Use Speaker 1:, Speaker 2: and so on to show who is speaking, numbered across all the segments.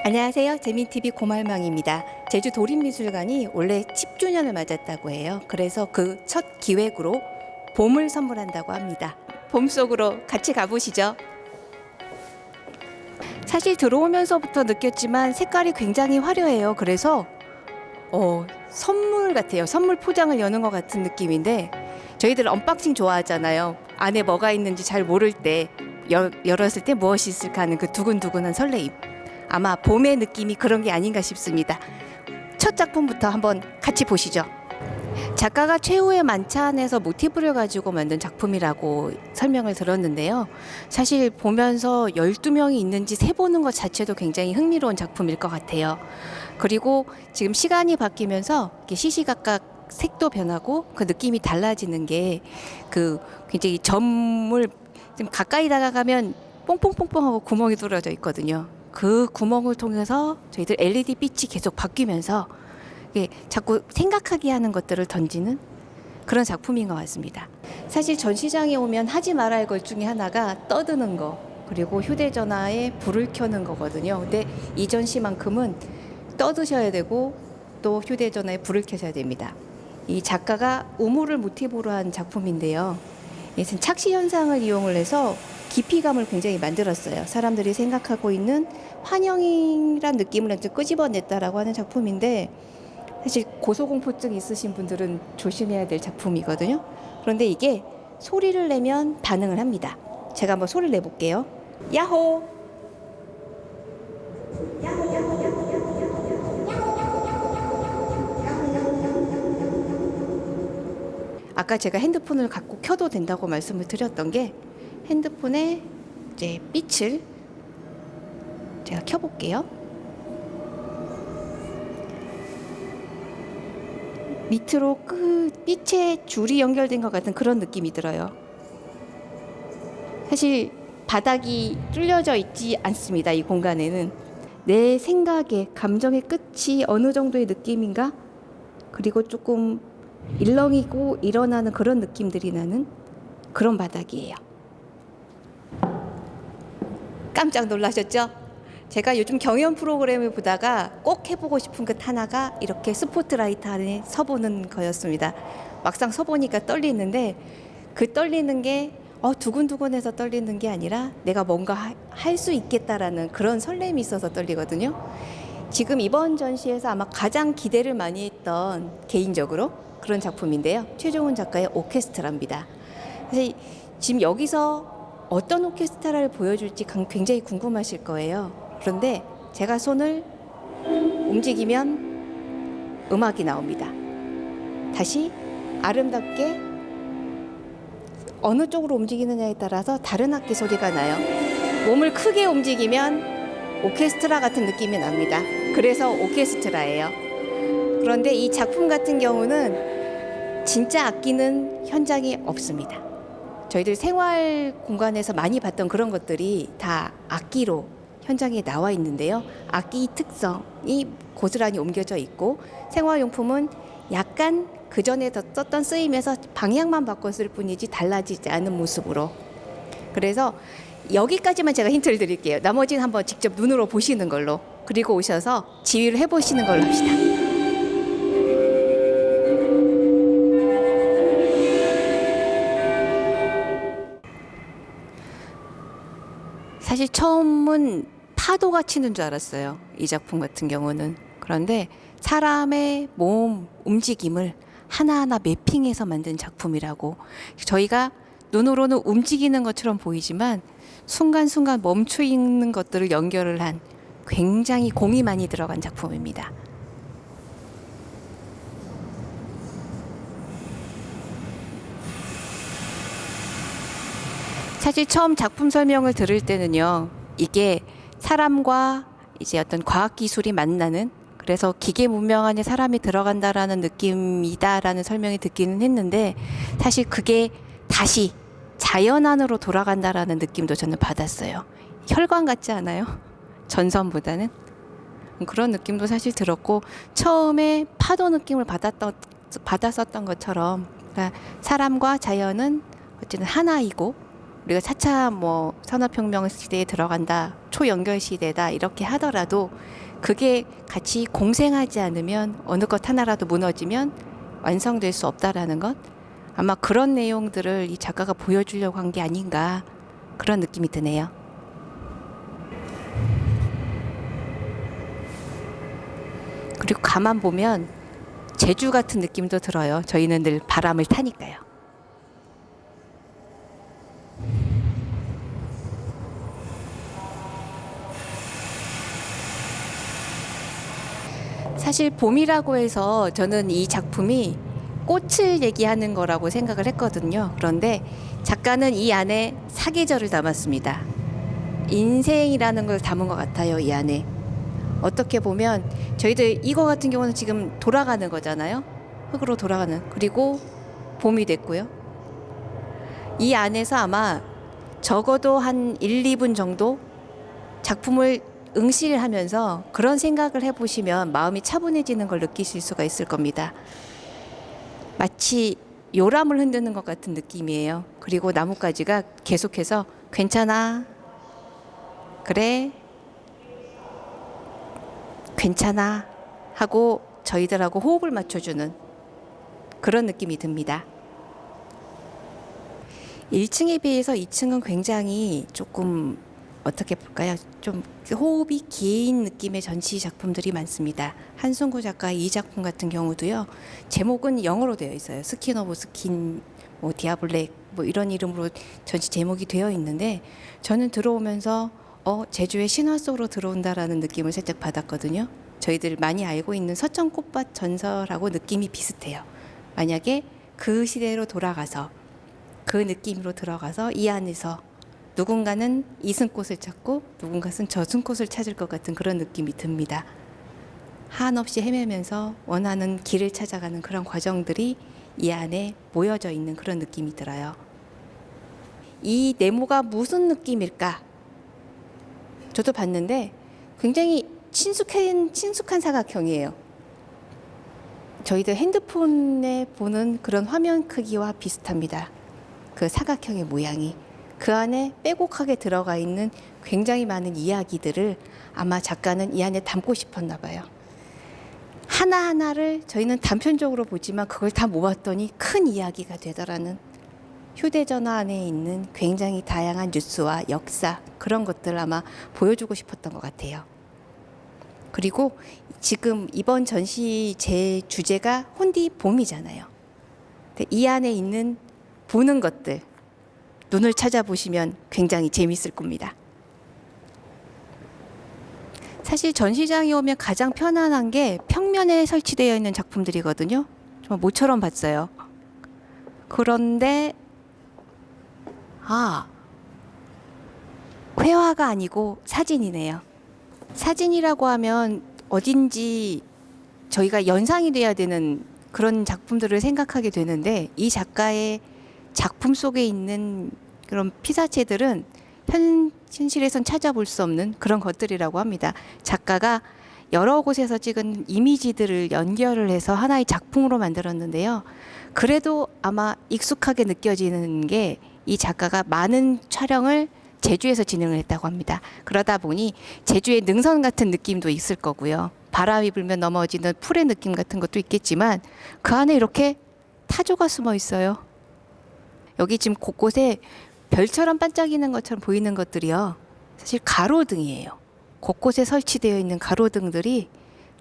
Speaker 1: 안녕하세요. 재민TV 고말망입니다. 제주 도립미술관이 올해 10주년을 맞았다고 해요. 그래서 그 첫 기획으로 봄을 선물한다고 합니다. 봄 속으로 같이 가보시죠. 사실 들어오면서부터 느꼈지만 색깔이 굉장히 화려해요. 그래서 선물 같아요. 선물 포장을 여는 것 같은 느낌인데, 저희들 언박싱 좋아하잖아요. 안에 뭐가 있는지 잘 모를 때 열었을 때 무엇이 있을까 하는 그 두근두근한 설레임. 아마 봄의 느낌이 그런 게 아닌가 싶습니다. 첫 작품부터 한번 같이 보시죠. 작가가 최후의 만찬에서 모티브를 가지고 만든 작품이라고 설명을 들었는데요. 사실 보면서 12명이 있는지 세보는 것 자체도 굉장히 흥미로운 작품일 것 같아요. 그리고 지금 시간이 바뀌면서 시시각각 색도 변하고 그 느낌이 달라지는 게 굉장히 점을 좀 가까이 다가가면 뽕뽕뽕뽕하고 구멍이 뚫어져 있거든요. 그 구멍을 통해서 저희들 LED 빛이 계속 바뀌면서 자꾸 생각하게 하는 것들을 던지는 그런 작품인 것 같습니다. 사실 전시장에 오면 하지 말아야 할 것 중에 하나가 떠드는 거, 그리고 휴대전화에 불을 켜는 거거든요. 근데 이 전시만큼은 떠드셔야 되고 또 휴대전화에 불을 켜셔야 됩니다. 이 작가가 우물을 모티브로 한 작품인데요. 착시 현상을 이용을 해서 깊이감을 굉장히 만들었어요. 사람들이 생각하고 있는 환영이란 느낌을 끄집어냈다라고 하는 작품인데, 사실 고소공포증 있으신 분들은 조심해야 될 작품이거든요. 그런데 이게 소리를 내면 반응을 합니다. 제가 한번 소리를 내볼게요. 야호! 야호, 야호, 야호, 야호. 아까 제가 핸드폰을 갖고 켜도 된다고 말씀을 드렸던 게, 핸드폰에 이제 빛을 제가 켜볼게요. 밑으로 빛의 줄이 연결된 것 같은 그런 느낌이 들어요. 사실 바닥이 뚫려져 있지 않습니다. 이 공간에는 내 생각의 감정의 끝이 어느 정도의 느낌인가, 그리고 조금 일렁이고 일어나는 그런 느낌들이 나는 그런 바닥이에요. 깜짝 놀라셨죠? 제가 요즘 경연 프로그램을 보다가 꼭 해보고 싶은 것 하나가 이렇게 스포트라이트 안에 서보는 거였습니다. 막상 서보니까 떨리는데, 그 떨리는 게 두근두근해서 떨리는 게 아니라 내가 뭔가 할 수 있겠다라는 그런 설렘이 있어서 떨리거든요. 지금 이번 전시에서 아마 가장 기대를 많이 했던, 개인적으로 그런 작품인데요. 최종훈 작가의 오케스트라입니다. 그래서 지금 여기서 어떤 오케스트라를 보여줄지 굉장히 궁금하실 거예요. 그런데 제가 손을 움직이면 음악이 나옵니다. 다시 아름답게 어느 쪽으로 움직이느냐에 따라서 다른 악기 소리가 나요. 몸을 크게 움직이면 오케스트라 같은 느낌이 납니다. 그래서 오케스트라예요. 그런데 이 작품 같은 경우는 진짜 악기는 현장에 없습니다. 저희들 생활 공간에서 많이 봤던 그런 것들이 다 악기로 현장에 나와 있는데요. 악기 특성이 고스란히 옮겨져 있고, 생활용품은 약간 그전에 썼던 쓰임에서 방향만 바꿨을 뿐이지 달라지지 않은 모습으로. 그래서 여기까지만 제가 힌트를 드릴게요. 나머지는 한번 직접 눈으로 보시는 걸로, 그리고 오셔서 지휘를 해보시는 걸로 합시다. 사실 처음은 파도가 치는 줄 알았어요. 이 작품 같은 경우는. 그런데 사람의 몸 움직임을 하나하나 매핑해서 만든 작품이라고. 저희가 눈으로는 움직이는 것처럼 보이지만 순간순간 멈춰 있는 것들을 연결을 한 굉장히 공이 많이 들어간 작품입니다. 사실 처음 작품 설명을 들을 때는요, 이게 사람과 이제 어떤 과학 기술이 만나는, 그래서 기계 문명 안에 사람이 들어간다라는 느낌이다라는 설명이 듣기는 했는데, 사실 그게 다시 자연 안으로 돌아간다라는 느낌도 저는 받았어요. 혈관 같지 않아요? 전선보다는 그런 느낌도 사실 들었고, 처음에 파도 느낌을 받았었던 것처럼, 그러니까 사람과 자연은 어쨌든 하나이고, 우리가 차차 뭐 산업혁명 시대에 들어간다, 초연결 시대다 이렇게 하더라도 그게 같이 공생하지 않으면 어느 것 하나라도 무너지면 완성될 수 없다라는 것, 아마 그런 내용들을 이 작가가 보여주려고 한 게 아닌가 그런 느낌이 드네요. 그리고 가만 보면 제주 같은 느낌도 들어요. 저희는 늘 바람을 타니까요. 사실 봄이라고 해서 저는 이 작품이 꽃을 얘기하는 거라고 생각을 했거든요. 그런데 작가는 이 안에 사계절을 담았습니다. 인생이라는 걸 담은 것 같아요, 이 안에. 어떻게 보면 저희들 이거 같은 경우는 지금 돌아가는 거잖아요. 흙으로 돌아가는. 그리고 봄이 됐고요. 이 안에서 아마 적어도 한 1, 2분 정도 작품을 응시하면서 그런 생각을 해보시면 마음이 차분해지는 걸 느끼실 수가 있을 겁니다. 마치 요람을 흔드는 것 같은 느낌이에요. 그리고 나뭇가지가 계속해서 괜찮아, 그래, 괜찮아 하고 저희들하고 호흡을 맞춰주는 그런 느낌이 듭니다. 1층에 비해서 2층은 굉장히 조금 어떻게 볼까요? 좀 호흡이 긴 느낌의 전시 작품들이 많습니다. 한승구 작가의 이 작품 같은 경우도요. 제목은 영어로 되어 있어요. 스킨 오브 스킨, 뭐 디아블랙, 뭐 이런 이름으로 전시 제목이 되어 있는데 저는 들어오면서 제주의 신화 속으로 들어온다라는 느낌을 살짝 받았거든요. 저희들 많이 알고 있는 서천꽃밭 전설하고 느낌이 비슷해요. 만약에 그 시대로 돌아가서 그 느낌으로 들어가서 이 안에서 누군가는 이승꽃을 찾고 누군가는 저승꽃을 찾을 것 같은 그런 느낌이 듭니다. 한없이 헤매면서 원하는 길을 찾아가는 그런 과정들이 이 안에 모여져 있는 그런 느낌이 들어요. 이 네모가 무슨 느낌일까? 저도 봤는데 굉장히 친숙한 사각형이에요. 저희들 핸드폰에 보는 그런 화면 크기와 비슷합니다. 그 사각형의 모양이. 그 안에 빼곡하게 들어가 있는 굉장히 많은 이야기들을 아마 작가는 이 안에 담고 싶었나 봐요. 하나하나를 저희는 단편적으로 보지만 그걸 다 모았더니 큰 이야기가 되더라는, 휴대전화 안에 있는 굉장히 다양한 뉴스와 역사, 그런 것들을 아마 보여주고 싶었던 것 같아요. 그리고 지금 이번 전시 제 주제가 혼디 봄이잖아요. 이 안에 있는 보는 것들, 눈을 찾아보시면 굉장히 재미있을 겁니다. 사실 전시장에 오면 가장 편안한 게 평면에 설치되어 있는 작품들이거든요. 정말 모처럼 봤어요. 그런데 회화가 아니고 사진이네요. 사진이라고 하면 어딘지 저희가 연상이 돼야 되는 그런 작품들을 생각하게 되는데, 이 작가의 작품 속에 있는 그런 피사체들은 현실에선 찾아볼 수 없는 그런 것들이라고 합니다. 작가가 여러 곳에서 찍은 이미지들을 연결을 해서 하나의 작품으로 만들었는데요. 그래도 아마 익숙하게 느껴지는 게 이 작가가 많은 촬영을 제주에서 진행을 했다고 합니다. 그러다 보니 제주의 능선 같은 느낌도 있을 거고요. 바람이 불면 넘어지는 풀의 느낌 같은 것도 있겠지만 그 안에 이렇게 타조가 숨어 있어요. 여기 지금 곳곳에 별처럼 반짝이는 것처럼 보이는 것들이요, 사실 가로등이에요. 곳곳에 설치되어 있는 가로등들이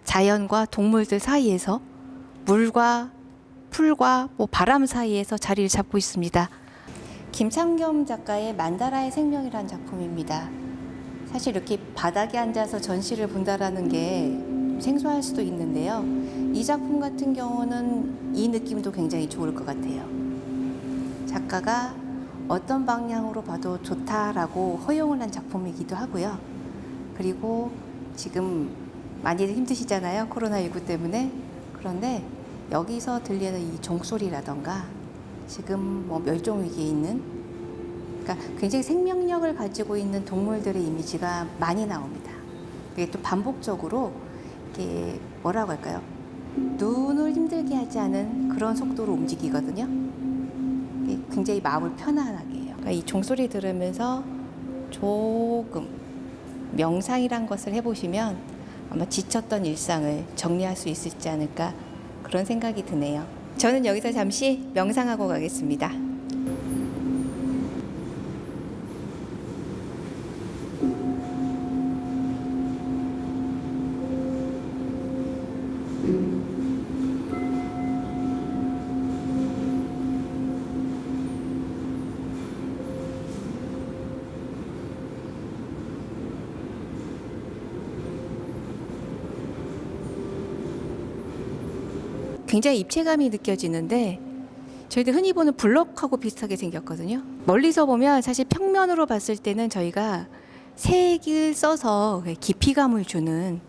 Speaker 1: 자연과 동물들 사이에서, 물과 풀과 바람 사이에서 자리를 잡고 있습니다. 김창겸 작가의 만다라의 생명이라는 작품입니다. 사실 이렇게 바닥에 앉아서 전시를 본다라는 게 생소할 수도 있는데요. 이 작품 같은 경우는 이 느낌도 굉장히 좋을 것 같아요. 작가가 어떤 방향으로 봐도 좋다라고 허용을 한 작품이기도 하고요. 그리고 지금 많이들 힘드시잖아요, 코로나19 때문에. 그런데 여기서 들리는 이 종소리라던가 지금 멸종 위기에 있는, 그러니까 굉장히 생명력을 가지고 있는 동물들의 이미지가 많이 나옵니다. 이게 또 반복적으로 이렇게 뭐라고 할까요? 눈을 힘들게 하지 않은 그런 속도로 움직이거든요. 굉장히 마음을 편안하게 해요. 그러니까 이 종소리 들으면서 조금 명상이란 것을 해보시면 아마 지쳤던 일상을 정리할 수 있을지 않을까 그런 생각이 드네요. 저는 여기서 잠시 명상하고 가겠습니다. 굉장히 입체감이 느껴지는데 저희들 흔히 보는 블럭하고 비슷하게 생겼거든요. 멀리서 보면 사실 평면으로 봤을 때는 저희가 색을 써서 깊이감을 주는,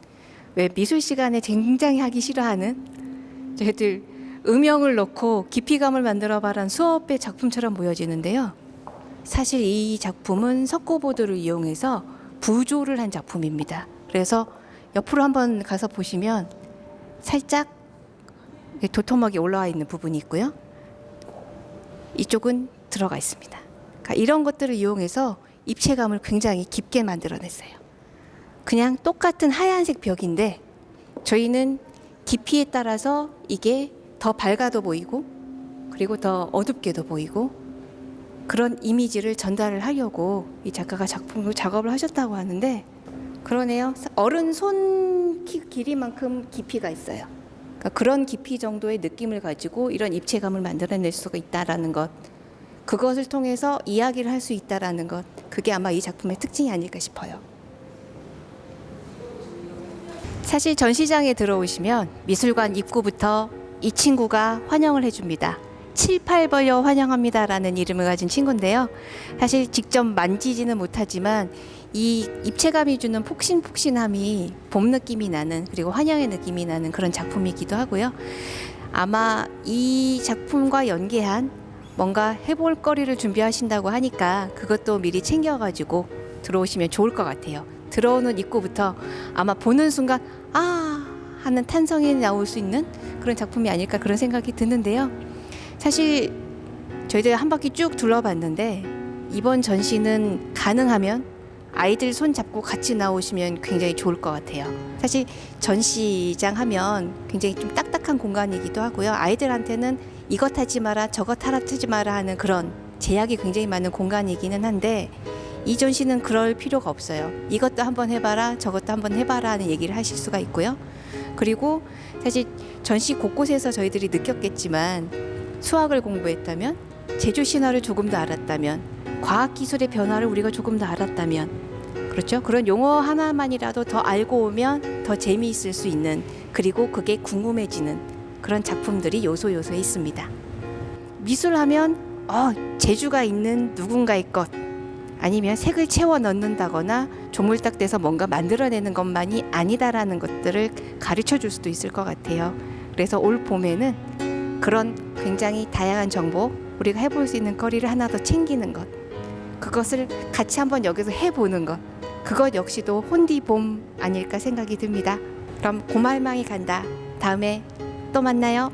Speaker 1: 왜 미술 시간에 굉장히 하기 싫어하는 저희들 음영을 넣고 깊이감을 만들어봐라는 수업의 작품처럼 보여지는데요. 사실 이 작품은 석고보드를 이용해서 부조를 한 작품입니다. 그래서 옆으로 한번 가서 보시면 살짝 도톰하게 올라와 있는 부분이 있고요. 이쪽은 들어가 있습니다. 그러니까 이런 것들을 이용해서 입체감을 굉장히 깊게 만들어냈어요. 그냥 똑같은 하얀색 벽인데 저희는 깊이에 따라서 이게 더 밝아도 보이고 그리고 더 어둡게도 보이고 그런 이미지를 전달을 하려고 이 작가가 작업을 하셨다고 하는데, 그러네요. 어른 손 길이만큼 깊이가 있어요. 그러니까 그런 깊이 정도의 느낌을 가지고 이런 입체감을 만들어낼 수가 있다라는 것, 그것을 통해서 이야기를 할 수 있다라는 것, 그게 아마 이 작품의 특징이 아닐까 싶어요. 사실 전시장에 들어오시면 미술관 입구부터 이 친구가 환영을 해줍니다. 7, 8벌려 환영합니다라는 이름을 가진 친구인데요. 사실 직접 만지지는 못하지만 이 입체감이 주는 폭신폭신함이 봄 느낌이 나는, 그리고 환영의 느낌이 나는 그런 작품이기도 하고요. 아마 이 작품과 연계한 뭔가 해볼 거리를 준비하신다고 하니까 그것도 미리 챙겨가지고 들어오시면 좋을 것 같아요. 들어오는 입구부터 아마 보는 순간 아 하는 탄성이 나올 수 있는 그런 작품이 아닐까 그런 생각이 드는데요. 사실 저희들 한 바퀴 쭉 둘러봤는데 이번 전시는 가능하면 아이들 손 잡고 같이 나오시면 굉장히 좋을 것 같아요. 사실 전시장 하면 굉장히 좀 딱딱한 공간이기도 하고요. 아이들한테는 이것 하지 마라 저것 하지 마라 하는 그런 제약이 굉장히 많은 공간이기는 한데, 이 전시는 그럴 필요가 없어요. 이것도 한번 해봐라 저것도 한번 해봐라 하는 얘기를 하실 수가 있고요. 그리고 사실 전시 곳곳에서 저희들이 느꼈겠지만 수학을 공부했다면, 제주 신화를 조금 더 알았다면, 과학기술의 변화를 우리가 조금 더 알았다면, 그렇죠? 그런 용어 하나만이라도 더 알고 오면 더 재미있을 수 있는, 그리고 그게 궁금해지는 그런 작품들이 요소요소에 있습니다. 미술하면 재주가 있는 누군가의 것, 아니면 색을 채워 넣는다거나 조물딱대서 뭔가 만들어내는 것만이 아니다라는 것들을 가르쳐 줄 수도 있을 것 같아요. 그래서 올 봄에는 그런 굉장히 다양한 정보, 우리가 해볼 수 있는 거리를 하나 더 챙기는 것, 그것을 같이 한번 여기서 해보는 것, 그것 역시도 혼디봄 아닐까 생각이 듭니다. 그럼 고말망이 간다. 다음에 또 만나요.